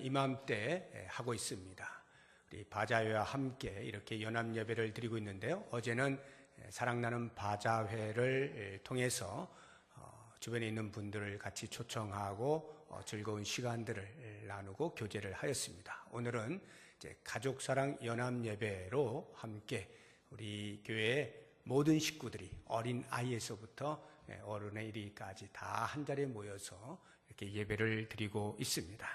이맘때 하고 있습니다. 우리 바자회와 함께 이렇게 연합 예배를 드리고 있는데요. 어제는 사랑나는 바자회를 통해서 주변에 있는 분들을 같이 초청하고 즐거운 시간들을 나누고 교제를 하였습니다. 오늘은 이제 가족사랑 연합 예배로 함께 우리 교회의 모든 식구들이 어린 아이에서부터 어른에 이르기까지 다 한자리에 모여서 이렇게 예배를 드리고 있습니다.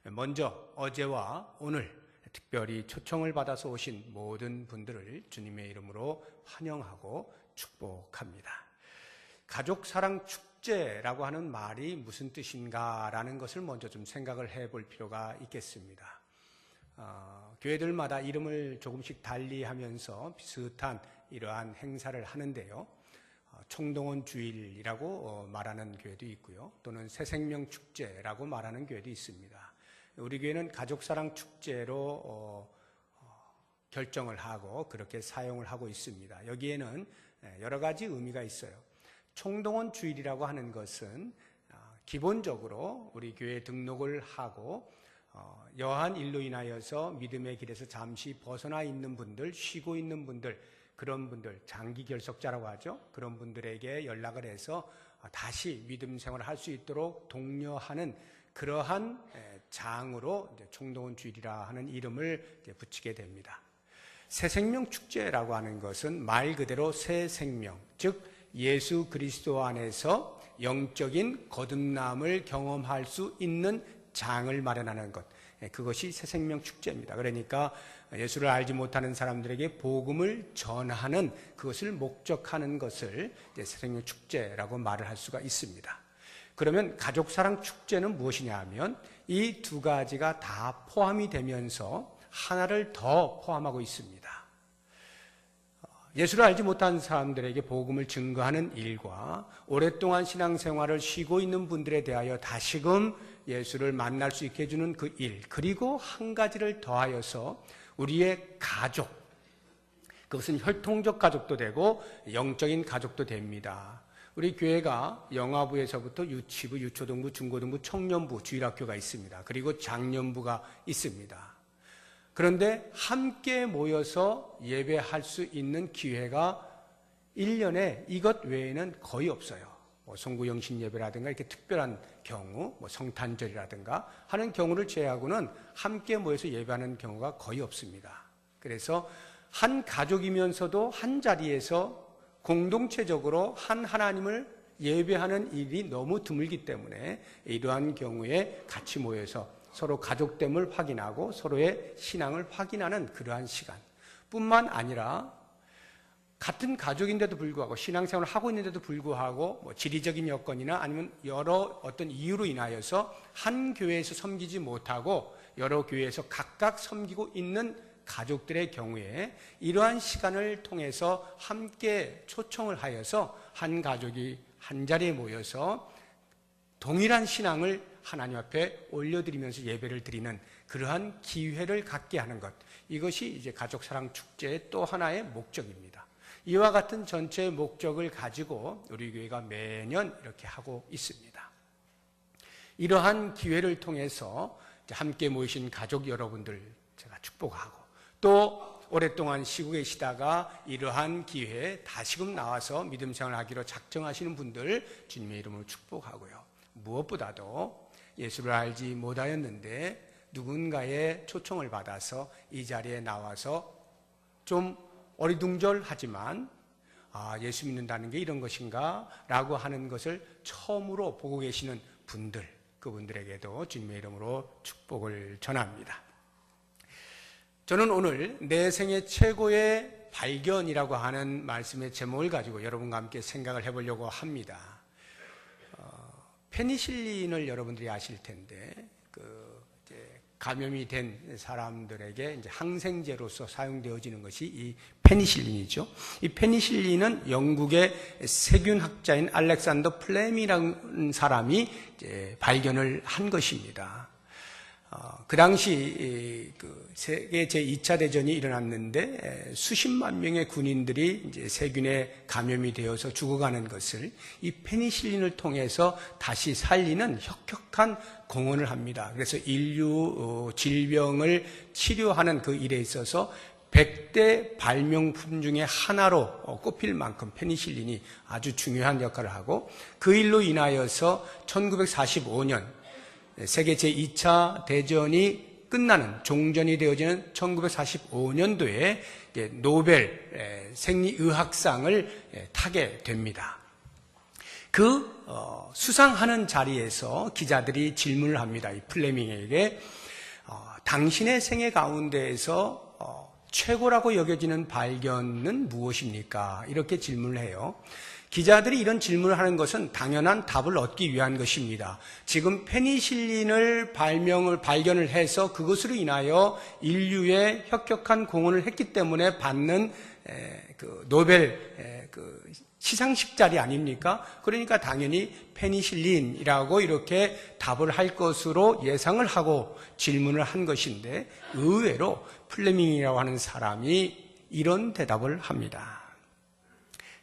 먼저 어제와 오늘 특별히 초청을 받아서 오신 모든 분들을 주님의 이름으로 환영하고 축복합니다. 가족사랑 축제라고 하는 말이 무슨 뜻인가라는 것을 먼저 좀 생각을 해볼 필요가 있겠습니다. 교회들마다 이름을 조금씩 달리하면서 비슷한 이러한 행사를 하는데요. 총동원 주일이라고 말하는 교회도 있고요. 또는 새생명 축제라고 말하는 교회도 있습니다. 우리 교회는 가족사랑 축제로 결정을 하고 그렇게 사용을 하고 있습니다. 여기에는 여러 가지 의미가 있어요. 총동원 주일이라고 하는 것은 기본적으로 우리 교회에 등록을 하고 여한 일로 인하여서 믿음의 길에서 잠시 벗어나 있는 분들, 쉬고 있는 분들, 그런 분들, 장기 결석자라고 하죠. 그런 분들에게 연락을 해서 다시 믿음 생활을 할 수 있도록 독려하는 그러한 장으로 총동원 주일이라 하는 이름을 붙이게 됩니다. 새생명 축제라고 하는 것은 말 그대로 새 생명, 즉 예수 그리스도 안에서 영적인 거듭남을 경험할 수 있는 장을 마련하는 것, 그것이 새생명 축제입니다. 그러니까 예수를 알지 못하는 사람들에게 복음을 전하는 그것을 목적하는 것을 새생명 축제라고 말을 할 수가 있습니다. 그러면 가족사랑 축제는 무엇이냐 하면 이 두 가지가 다 포함이 되면서 하나를 더 포함하고 있습니다. 예수를 알지 못한 사람들에게 복음을 증거하는 일과 오랫동안 신앙생활을 쉬고 있는 분들에 대하여 다시금 예수를 만날 수 있게 해주는 그 일, 그리고 한 가지를 더하여서 우리의 가족, 그것은 혈통적 가족도 되고 영적인 가족도 됩니다. 우리 교회가 영아부에서부터 유치부, 유초등부, 중고등부, 청년부, 주일학교가 있습니다. 그리고 장년부가 있습니다. 그런데 함께 모여서 예배할 수 있는 기회가 1년에 이것 외에는 거의 없어요. 송구영신 예배라든가 이렇게 특별한 경우, 성탄절이라든가 하는 경우를 제외하고는 함께 모여서 예배하는 경우가 거의 없습니다. 그래서 한 가족이면서도 한 자리에서 공동체적으로 한 하나님을 예배하는 일이 너무 드물기 때문에 이러한 경우에 같이 모여서 서로 가족됨을 확인하고 서로의 신앙을 확인하는 그러한 시간 뿐만 아니라 같은 가족인데도 불구하고 신앙생활을 하고 있는데도 불구하고 지리적인 여건이나 아니면 여러 어떤 이유로 인하여서 한 교회에서 섬기지 못하고 여러 교회에서 각각 섬기고 있는 가족들의 경우에 이러한 시간을 통해서 함께 초청을 하여서 한 가족이 한 자리에 모여서 동일한 신앙을 하나님 앞에 올려드리면서 예배를 드리는 그러한 기회를 갖게 하는 것, 이것이 이제 가족사랑 축제의 또 하나의 목적입니다. 이와 같은 전체의 목적을 가지고 우리 교회가 매년 이렇게 하고 있습니다. 이러한 기회를 통해서 함께 모이신 가족 여러분들 제가 축복하고, 또 오랫동안 쉬고 계시다가 이러한 기회에 다시금 나와서 믿음 생활하기로 작정하시는 분들 주님의 이름으로 축복하고요. 무엇보다도 예수를 알지 못하였는데 누군가의 초청을 받아서 이 자리에 나와서 좀 어리둥절하지만 예수 믿는다는 게 이런 것인가 라고 하는 것을 처음으로 보고 계시는 분들, 그분들에게도 주님의 이름으로 축복을 전합니다. 저는 오늘 내 생애 최고의 발견이라고 하는 말씀의 제목을 가지고 여러분과 함께 생각을 해보려고 합니다. 페니실린을 여러분들이 아실 텐데 감염이 된 사람들에게 이제 항생제로서 사용되어지는 것이 이 페니실린이죠. 이 페니실린은 영국의 세균학자인 알렉산더 플렘이라는 사람이 이제 발견을 한 것입니다. 그 당시 세계 제2차 대전이 일어났는데 수십만 명의 군인들이 이제 세균에 감염이 되어서 죽어가는 것을 이 페니실린을 통해서 다시 살리는 혁혁한 공헌을 합니다. 그래서 인류 질병을 치료하는 그 일에 있어서 100대 발명품 중에 하나로 꼽힐 만큼 페니실린이 아주 중요한 역할을 하고, 그 일로 인하여서 1945년 세계 제2차 대전이 끝나는 종전이 되어지는 1945년도에 노벨 생리의학상을 타게 됩니다. 그 수상하는 자리에서 기자들이 질문을 합니다. 이 플레밍에게 당신의 생애 가운데에서 최고라고 여겨지는 발견은 무엇입니까? 이렇게 질문을 해요. 기자들이 이런 질문을 하는 것은 당연한 답을 얻기 위한 것입니다. 지금 페니실린을 발견을 해서 그것으로 인하여 인류의 혁혁한 공헌을 했기 때문에 받는 그 노벨 시상식 자리 아닙니까? 그러니까 당연히 페니실린이라고 이렇게 답을 할 것으로 예상을 하고 질문을 한 것인데, 의외로 플레밍이라고 하는 사람이 이런 대답을 합니다.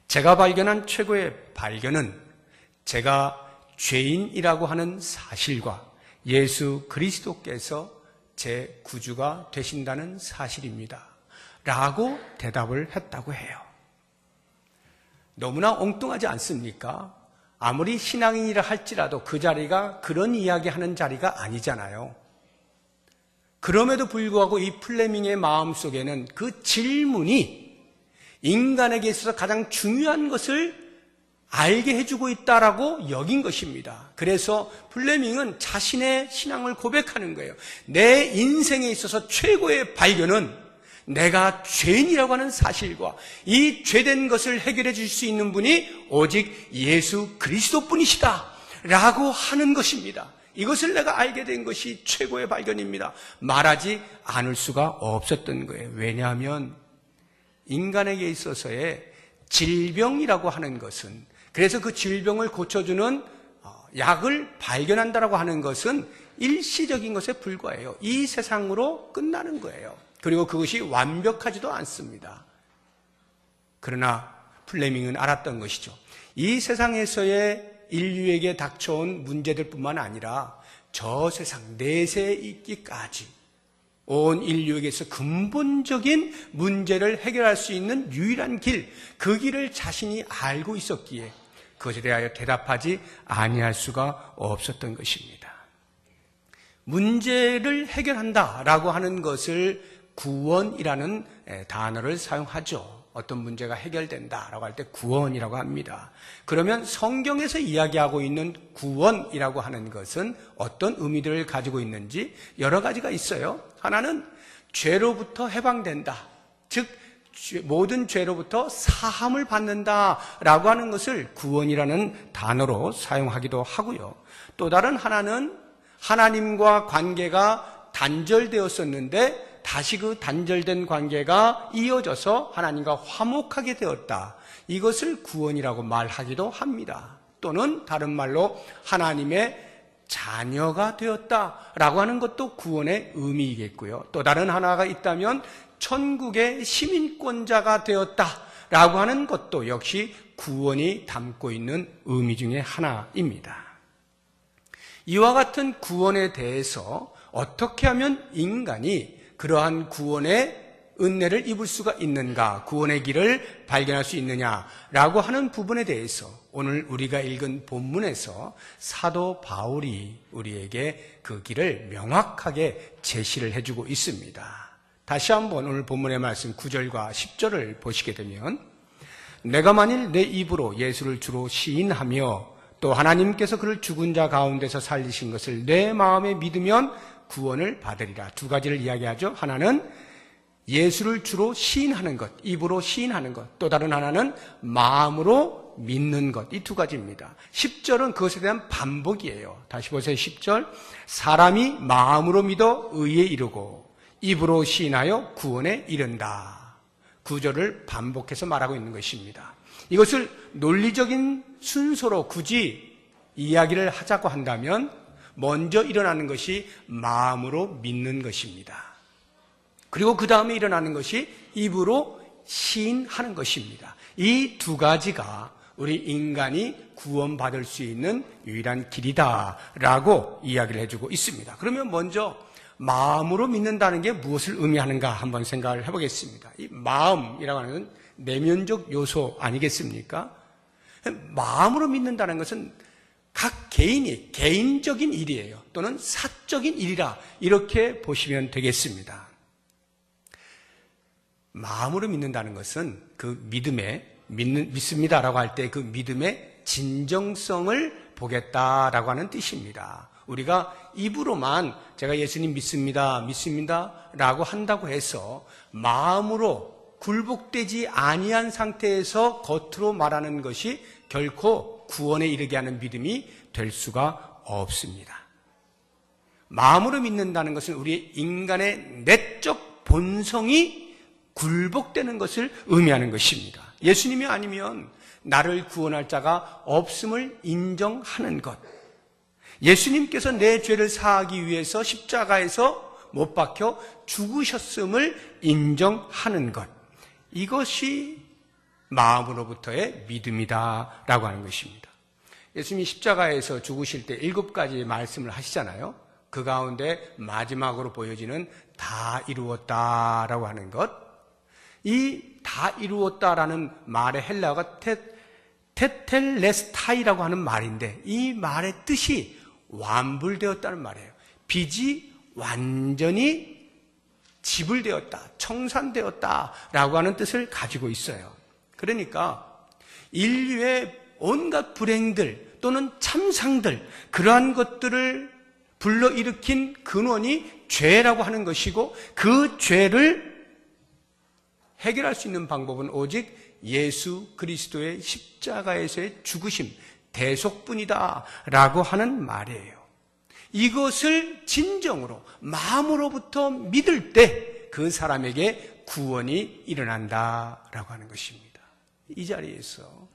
제가 발견한 최고의 발견은 제가 죄인이라고 하는 사실과 예수 그리스도께서 제 구주가 되신다는 사실입니다. 라고 대답을 했다고 해요. 너무나 엉뚱하지 않습니까? 아무리 신앙인이라 할지라도 그 자리가 그런 이야기하는 자리가 아니잖아요. 그럼에도 불구하고 이 플레밍의 마음속에는 그 질문이 인간에게 있어서 가장 중요한 것을 알게 해주고 있다라고 여긴 것입니다. 그래서 플레밍은 자신의 신앙을 고백하는 거예요. 내 인생에 있어서 최고의 발견은 내가 죄인이라고 하는 사실과 이 죄된 것을 해결해 줄 수 있는 분이 오직 예수 그리스도뿐이시다 라고 하는 것입니다. 이것을 내가 알게 된 것이 최고의 발견입니다. 말하지 않을 수가 없었던 거예요. 왜냐하면 인간에게 있어서의 질병이라고 하는 것은, 그래서 그 질병을 고쳐주는 약을 발견한다라고 하는 것은 일시적인 것에 불과해요. 이 세상으로 끝나는 거예요. 그리고 그것이 완벽하지도 않습니다. 그러나 플레밍은 알았던 것이죠. 이 세상에서의 인류에게 닥쳐온 문제들뿐만 아니라 저 세상 내세에 있기까지 온 인류에게서 근본적인 문제를 해결할 수 있는 유일한 길, 그 길을 자신이 알고 있었기에 그것에 대하여 대답하지 아니할 수가 없었던 것입니다. 문제를 해결한다라고 하는 것을 구원이라는 단어를 사용하죠. 어떤 문제가 해결된다라고 할 때 구원이라고 합니다. 그러면 성경에서 이야기하고 있는 구원이라고 하는 것은 어떤 의미들을 가지고 있는지 여러 가지가 있어요. 하나는 죄로부터 해방된다. 즉 모든 죄로부터 사함을 받는다라고 하는 것을 구원이라는 단어로 사용하기도 하고요. 또 다른 하나는 하나님과 관계가 단절되었었는데 다시 그 단절된 관계가 이어져서 하나님과 화목하게 되었다. 이것을 구원이라고 말하기도 합니다. 또는 다른 말로 하나님의 자녀가 되었다라고 하는 것도 구원의 의미이겠고요. 또 다른 하나가 있다면 천국의 시민권자가 되었다라고 하는 것도 역시 구원이 담고 있는 의미 중에 하나입니다. 이와 같은 구원에 대해서 어떻게 하면 인간이 그러한 구원의 은혜를 입을 수가 있는가, 구원의 길을 발견할 수 있느냐라고 하는 부분에 대해서 오늘 우리가 읽은 본문에서 사도 바울이 우리에게 그 길을 명확하게 제시를 해주고 있습니다. 다시 한번 오늘 본문의 말씀 9절과 10절을 보시게 되면, 내가 만일 내 입으로 예수를 주로 시인하며 또 하나님께서 그를 죽은 자 가운데서 살리신 것을 내 마음에 믿으면 구원을 받으리라. 두 가지를 이야기하죠. 하나는 예수를 주로 시인하는 것, 입으로 시인하는 것. 또 다른 하나는 마음으로 믿는 것. 이 두 가지입니다. 10절은 그것에 대한 반복이에요. 다시 보세요. 10절. 사람이 마음으로 믿어 의에 이르고 입으로 시인하여 구원에 이른다. 9절을 반복해서 말하고 있는 것입니다. 이것을 논리적인 순서로 굳이 이야기를 하자고 한다면 먼저 일어나는 것이 마음으로 믿는 것입니다. 그리고 그 다음에 일어나는 것이 입으로 시인하는 것입니다. 이 두 가지가 우리 인간이 구원받을 수 있는 유일한 길이다라고 이야기를 해주고 있습니다. 그러면 먼저 마음으로 믿는다는 게 무엇을 의미하는가 한번 생각을 해보겠습니다. 이 마음이라고 하는 건 내면적 요소 아니겠습니까? 마음으로 믿는다는 것은 각 개인이 개인적인 일이에요. 또는 사적인 일이라 이렇게 보시면 되겠습니다. 마음으로 믿는다는 것은 그 믿습니다라고 할 때 그 믿음의 진정성을 보겠다라고 하는 뜻입니다. 우리가 입으로만 제가 예수님 믿습니다라고 한다고 해서 마음으로 굴복되지 아니한 상태에서 겉으로 말하는 것이 결코 구원에 이르게 하는 믿음이 될 수가 없습니다. 마음으로 믿는다는 것은 우리 인간의 내적 본성이 굴복되는 것을 의미하는 것입니다. 예수님이 아니면 나를 구원할 자가 없음을 인정하는 것. 예수님께서 내 죄를 사하기 위해서 십자가에서 못 박혀 죽으셨음을 인정하는 것. 이것이 마음으로부터의 믿음이다라고 하는 것입니다. 예수님이 십자가에서 죽으실 때 7가지 말씀을 하시잖아요. 그 가운데 마지막으로 보여지는 다 이루었다라고 하는 것. 이 다 이루었다라는 말의 헬라어가 테텔레스타이라고 하는 말인데 이 말의 뜻이 완불되었다는 말이에요. 빚이 완전히 지불되었다, 청산되었다라고 하는 뜻을 가지고 있어요. 그러니까 인류의 온갖 불행들 또는 참상들 그러한 것들을 불러일으킨 근원이 죄라고 하는 것이고 그 죄를 해결할 수 있는 방법은 오직 예수 그리스도의 십자가에서의 죽으심, 대속뿐이다라고 하는 말이에요. 이것을 진정으로 마음으로부터 믿을 때 그 사람에게 구원이 일어난다라고 하는 것입니다. 이 자리에서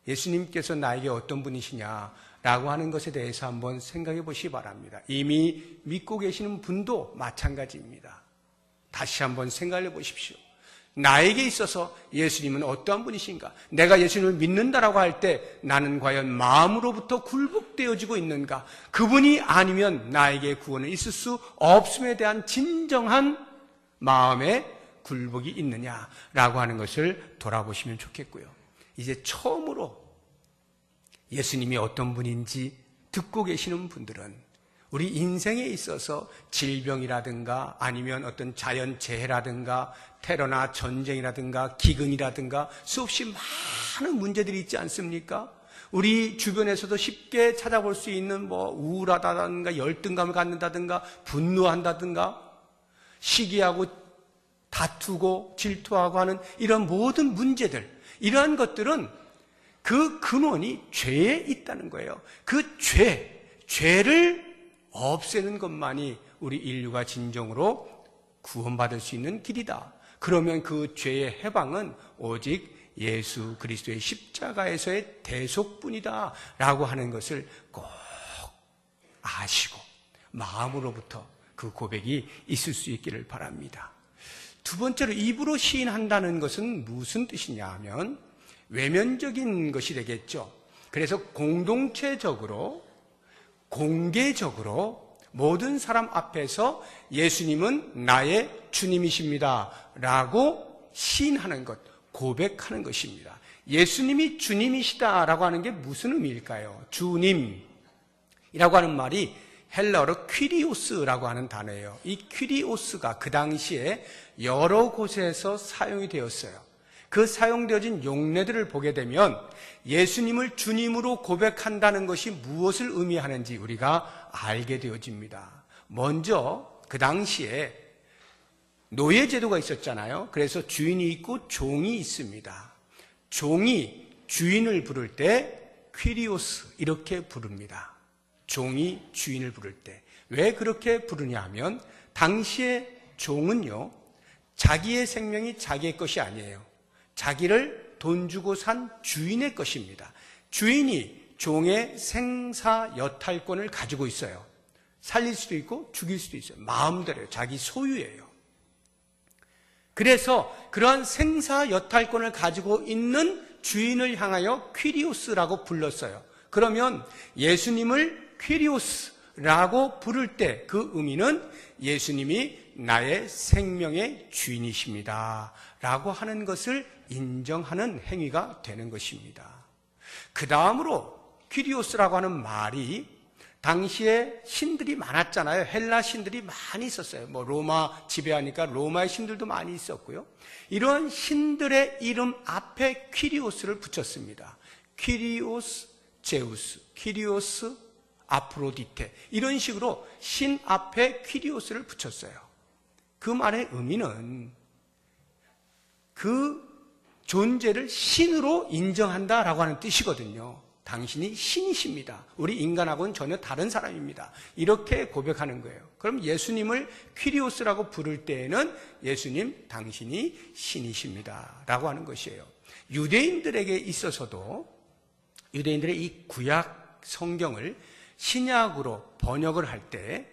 예수님께서 나에게 어떤 분이시냐라고 하는 것에 대해서 한번 생각해 보시기 바랍니다. 이미 믿고 계시는 분도 마찬가지입니다. 다시 한번 생각해 보십시오. 나에게 있어서 예수님은 어떠한 분이신가? 내가 예수님을 믿는다라고 할 때 나는 과연 마음으로부터 굴복되어지고 있는가? 그분이 아니면 나에게 구원은 있을 수 없음에 대한 진정한 마음의 굴복이 있느냐라고 하는 것을 돌아보시면 좋겠고요. 이제 처음으로 예수님이 어떤 분인지 듣고 계시는 분들은 우리 인생에 있어서 질병이라든가 아니면 어떤 자연재해라든가 테러나 전쟁이라든가 기근이라든가 수없이 많은 문제들이 있지 않습니까? 우리 주변에서도 쉽게 찾아볼 수 있는 우울하다든가 열등감을 갖는다든가 분노한다든가 시기하고 다투고 질투하고 하는 이런 모든 문제들, 이러한 것들은 그 근원이 죄에 있다는 거예요. 그 죄를 없애는 것만이 우리 인류가 진정으로 구원받을 수 있는 길이다. 그러면 그 죄의 해방은 오직 예수 그리스도의 십자가에서의 대속뿐이다 라고 하는 것을 꼭 아시고 마음으로부터 그 고백이 있을 수 있기를 바랍니다. 두 번째로 입으로 시인한다는 것은 무슨 뜻이냐 하면 외면적인 것이 되겠죠. 그래서 공동체적으로 공개적으로 모든 사람 앞에서 예수님은 나의 주님이십니다 라고 시인하는 것, 고백하는 것입니다. 예수님이 주님이시다라고 하는 게 무슨 의미일까요? 주님이라고 하는 말이 헬라어로 퀴리오스라고 하는 단어예요. 이 퀴리오스가 그 당시에 여러 곳에서 사용이 되었어요. 그 사용되어진 용례들을 보게 되면 예수님을 주님으로 고백한다는 것이 무엇을 의미하는지 우리가 알게 되어집니다. 먼저 그 당시에 노예제도가 있었잖아요. 그래서 주인이 있고 종이 있습니다. 종이 주인을 부를 때 퀴리오스 이렇게 부릅니다. 종이 주인을 부를 때. 왜 그렇게 부르냐 하면 당시에 종은요, 자기의 생명이 자기의 것이 아니에요. 자기를 돈 주고 산 주인의 것입니다. 주인이 종의 생사 여탈권을 가지고 있어요. 살릴 수도 있고 죽일 수도 있어요. 마음대로요. 자기 소유예요. 그래서 그러한 생사 여탈권을 가지고 있는 주인을 향하여 퀴리오스라고 불렀어요. 그러면 예수님을 퀴리오스라고 부를 때 그 의미는 예수님이 나의 생명의 주인이십니다 라고 하는 것을 인정하는 행위가 되는 것입니다. 그 다음으로 퀴리오스라고 하는 말이 당시에 신들이 많았잖아요. 헬라 신들이 많이 있었어요. 로마 지배하니까 로마의 신들도 많이 있었고요. 이런 신들의 이름 앞에 퀴리오스를 붙였습니다. 퀴리오스 제우스, 퀴리오스 아프로디테, 이런 식으로 신 앞에 퀴리오스를 붙였어요. 그 말의 의미는 그 존재를 신으로 인정한다라고 하는 뜻이거든요. 당신이 신이십니다. 우리 인간하고는 전혀 다른 사람입니다. 이렇게 고백하는 거예요. 그럼 예수님을 퀴리오스라고 부를 때에는 예수님, 당신이 신이십니다 라고 하는 것이에요. 유대인들에게 있어서도 유대인들의 이 구약 성경을 신약으로 번역을 할 때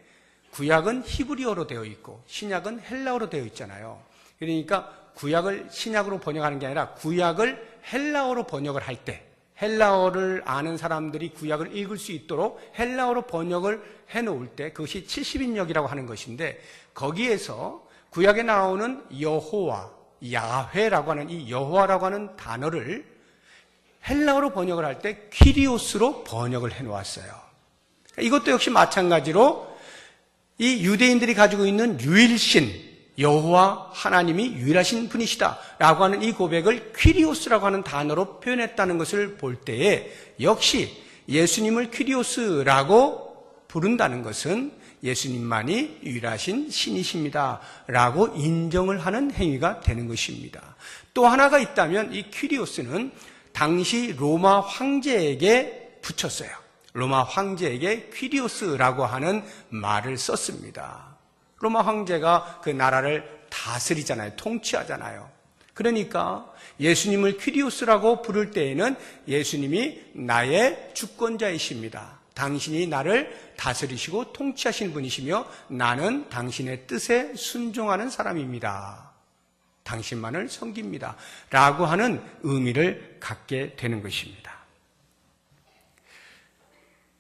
구약은 히브리어로 되어 있고 신약은 헬라어로 되어 있잖아요. 그러니까 구약을 신약으로 번역하는 게 아니라 구약을 헬라어로 번역을 할 때 헬라어를 아는 사람들이 구약을 읽을 수 있도록 헬라어로 번역을 해놓을 때 그것이 70인역이라고 하는 것인데 거기에서 구약에 나오는 여호와, 야훼라고 하는 이 여호와라고 하는 단어를 헬라어로 번역을 할 때 퀴리오스로 번역을 해놓았어요. 이것도 역시 마찬가지로 이 유대인들이 가지고 있는 유일신 여호와 하나님이 유일하신 분이시다 라고 하는 이 고백을 퀴리오스라고 하는 단어로 표현했다는 것을 볼 때에 역시 예수님을 퀴리오스라고 부른다는 것은 예수님만이 유일하신 신이십니다 라고 인정을 하는 행위가 되는 것입니다. 또 하나가 있다면 이 퀴리오스는 당시 로마 황제에게 붙였어요. 로마 황제에게 퀴리오스라고 하는 말을 썼습니다. 로마 황제가 그 나라를 다스리잖아요. 통치하잖아요. 그러니까 예수님을 퀴리오스라고 부를 때에는 예수님이 나의 주권자이십니다. 당신이 나를 다스리시고 통치하신 분이시며 나는 당신의 뜻에 순종하는 사람입니다. 당신만을 섬깁니다. 라고 하는 의미를 갖게 되는 것입니다.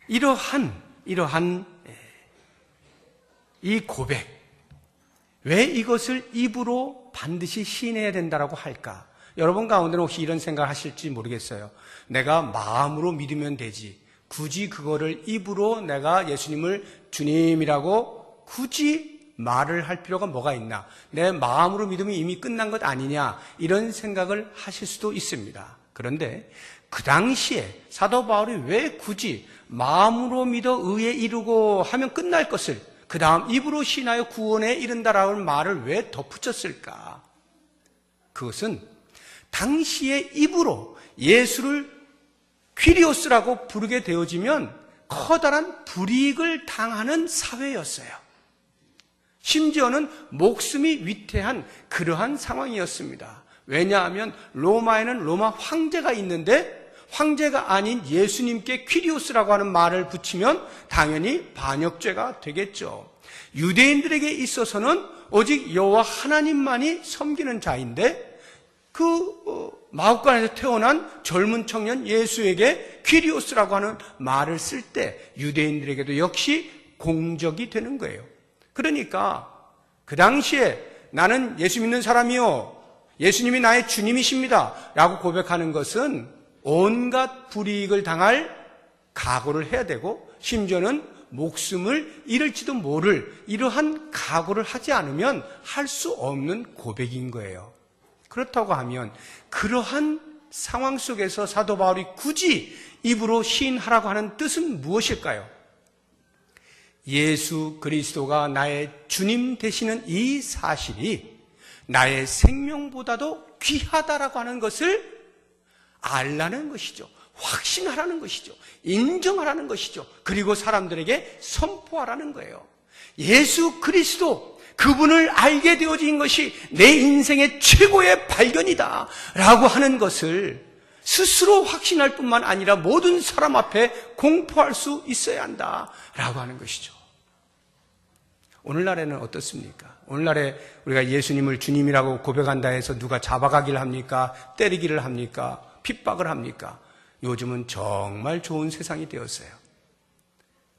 이러한 이 고백, 왜 이것을 입으로 반드시 시인해야 된다고 할까? 여러분 가운데는 혹시 이런 생각을 하실지 모르겠어요. 내가 마음으로 믿으면 되지. 굳이 그거를 입으로 내가 예수님을 주님이라고 굳이 말을 할 필요가 뭐가 있나? 내 마음으로 믿으면 이미 끝난 것 아니냐? 이런 생각을 하실 수도 있습니다. 그런데 그 당시에 사도 바울이 왜 굳이 마음으로 믿어 의에 이르고 하면 끝날 것을 그 다음 입으로 시인하여 구원에 이른다라는 말을 왜 덧붙였을까? 그것은 당시에 입으로 예수를 퀴리오스라고 부르게 되어지면 커다란 불이익을 당하는 사회였어요. 심지어는 목숨이 위태한 그러한 상황이었습니다. 왜냐하면 로마에는 로마 황제가 있는데 황제가 아닌 예수님께 퀴리오스라고 하는 말을 붙이면 당연히 반역죄가 되겠죠. 유대인들에게 있어서는 오직 여호와 하나님만이 섬기는 자인데 마구간에서 태어난 젊은 청년 예수에게 퀴리오스라고 하는 말을 쓸 때 유대인들에게도 역시 공적이 되는 거예요. 그러니까 그 당시에 나는 예수 믿는 사람이요 예수님이 나의 주님이십니다 라고 고백하는 것은 온갖 불이익을 당할 각오를 해야 되고 심지어는 목숨을 잃을지도 모를 이러한 각오를 하지 않으면 할 수 없는 고백인 거예요. 그렇다고 하면 그러한 상황 속에서 사도 바울이 굳이 입으로 시인하라고 하는 뜻은 무엇일까요? 예수 그리스도가 나의 주님 되시는 이 사실이 나의 생명보다도 귀하다라고 하는 것을 알라는 것이죠. 확신하라는 것이죠. 인정하라는 것이죠. 그리고 사람들에게 선포하라는 거예요. 예수 그리스도 그분을 알게 되어진 것이 내 인생의 최고의 발견이다 라고 하는 것을 스스로 확신할 뿐만 아니라 모든 사람 앞에 공포할 수 있어야 한다라고 하는 것이죠. 오늘날에는 어떻습니까? 오늘날에 우리가 예수님을 주님이라고 고백한다 해서 누가 잡아가기를 합니까? 때리기를 합니까? 핍박을 합니까? 요즘은 정말 좋은 세상이 되었어요.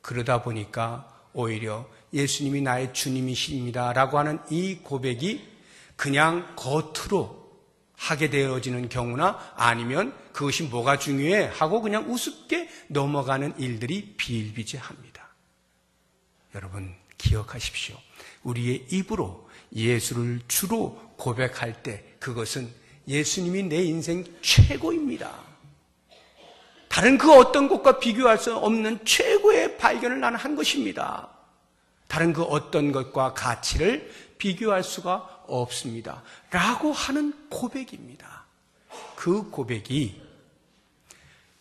그러다 보니까 오히려 예수님이 나의 주님이십니다 라고 하는 이 고백이 그냥 겉으로 하게 되어지는 경우나 아니면 그것이 뭐가 중요해 하고 그냥 우습게 넘어가는 일들이 비일비재합니다. 여러분 기억하십시오. 우리의 입으로 예수를 주로 고백할 때 그것은 예수님이 내 인생 최고입니다. 다른 그 어떤 것과 비교할 수 없는 최고의 발견을 나는 한 것입니다. 다른 그 어떤 것과 가치를 비교할 수가 없습니다. 라고 하는 고백입니다. 그 고백이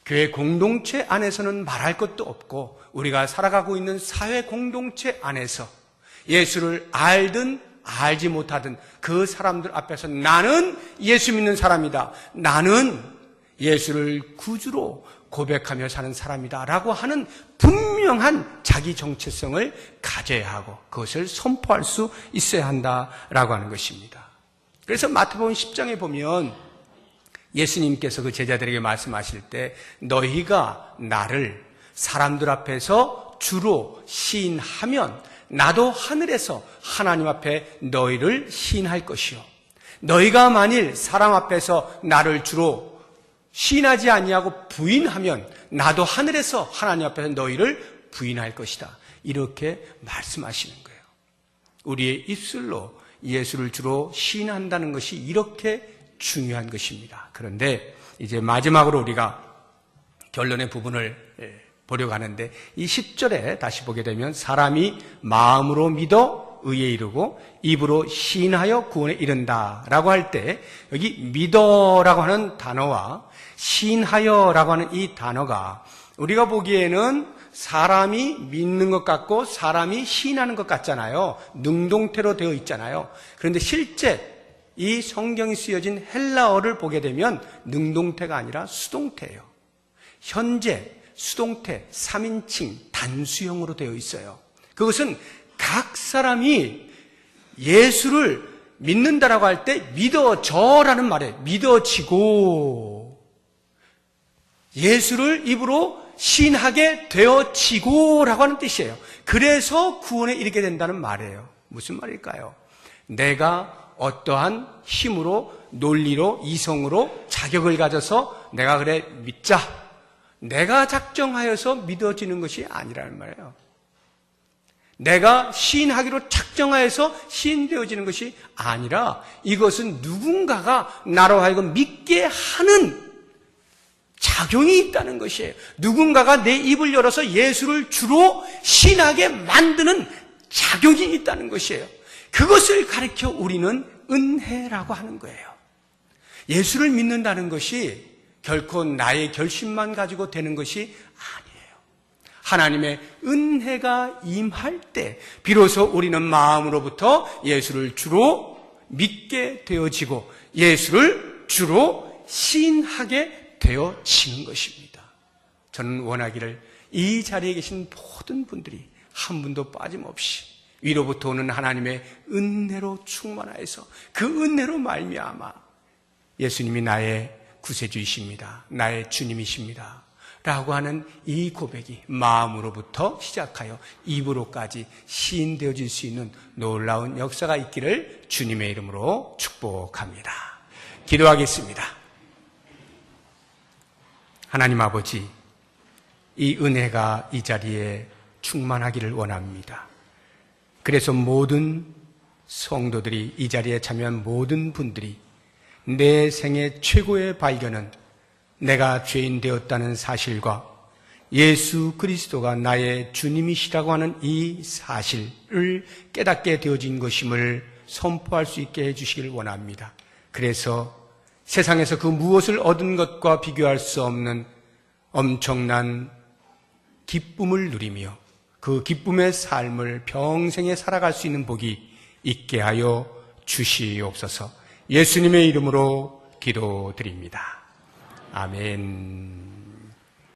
교회 공동체 안에서는 말할 것도 없고 우리가 살아가고 있는 사회 공동체 안에서 예수를 알든 알지 못하든 그 사람들 앞에서 나는 예수 믿는 사람이다. 나는 예수를 구주로 고백하며 사는 사람이다 라고 하는 분명한 자기 정체성을 가져야 하고 그것을 선포할 수 있어야 한다라고 하는 것입니다. 그래서 마태복음 10장에 보면 예수님께서 그 제자들에게 말씀하실 때 너희가 나를 사람들 앞에서 주로 시인하면 나도 하늘에서 하나님 앞에 너희를 시인할 것이요 너희가 만일 사람 앞에서 나를 주로 시인하지 아니하고 부인하면 나도 하늘에서 하나님 앞에서 너희를 부인할 것이다. 이렇게 말씀하시는 거예요. 우리의 입술로 예수를 주로 시인한다는 것이 이렇게 중요한 것입니다. 그런데 이제 마지막으로 우리가 결론의 부분을 보려고 하는데 이 10절에 다시 보게 되면 사람이 마음으로 믿어 의에 이르고 입으로 시인하여 구원에 이른다라고 할 때 여기 믿어라고 하는 단어와 시인하여라고 하는 이 단어가 우리가 보기에는 사람이 믿는 것 같고 사람이 시인하는 것 같잖아요. 능동태로 되어 있잖아요. 그런데 실제 이 성경이 쓰여진 헬라어를 보게 되면 능동태가 아니라 수동태예요. 현재 수동태 3인칭 단수형으로 되어 있어요. 그것은 각 사람이 예수를 믿는다라고 할 때 믿어져라는 말이에요. 믿어지고 예수를 입으로 시인하게 되어지고라고 하는 뜻이에요. 그래서 구원에 이르게 된다는 말이에요. 무슨 말일까요? 내가 어떠한 힘으로 논리로 이성으로 자격을 가져서 내가 그래 믿자 내가 작정하여서 믿어지는 것이 아니라는 말이에요. 내가 시인하기로 작정하여서 시인되어지는 것이 아니라 이것은 누군가가 나로 하여금 믿게 하는 작용이 있다는 것이에요. 누군가가 내 입을 열어서 예수를 주로 시인하게 만드는 작용이 있다는 것이에요. 그것을 가리켜 우리는 은혜라고 하는 거예요. 예수를 믿는다는 것이 결코 나의 결심만 가지고 되는 것이 아니에요. 하나님의 은혜가 임할 때 비로소 우리는 마음으로부터 예수를 주로 믿게 되어지고 예수를 주로 시인하게 되어지는 것입니다. 저는 원하기를 이 자리에 계신 모든 분들이 한 분도 빠짐없이 위로부터 오는 하나님의 은혜로 충만하여서 그 은혜로 말미암아 예수님이 나의 구세주이십니다. 나의 주님이십니다. 라고 하는 이 고백이 마음으로부터 시작하여 입으로까지 시인되어질 수 있는 놀라운 역사가 있기를 주님의 이름으로 축복합니다. 기도하겠습니다. 하나님 아버지, 이 은혜가 이 자리에 충만하기를 원합니다. 그래서 모든 성도들이 이 자리에 참여한 모든 분들이 내 생애 최고의 발견은 내가 죄인 되었다는 사실과 예수 그리스도가 나의 주님이시라고 하는 이 사실을 깨닫게 되어진 것임을 선포할 수 있게 해주시길 원합니다. 그래서 세상에서 그 무엇을 얻은 것과 비교할 수 없는 엄청난 기쁨을 누리며 그 기쁨의 삶을 평생에 살아갈 수 있는 복이 있게 하여 주시옵소서. 예수님의 이름으로 기도드립니다. 아멘.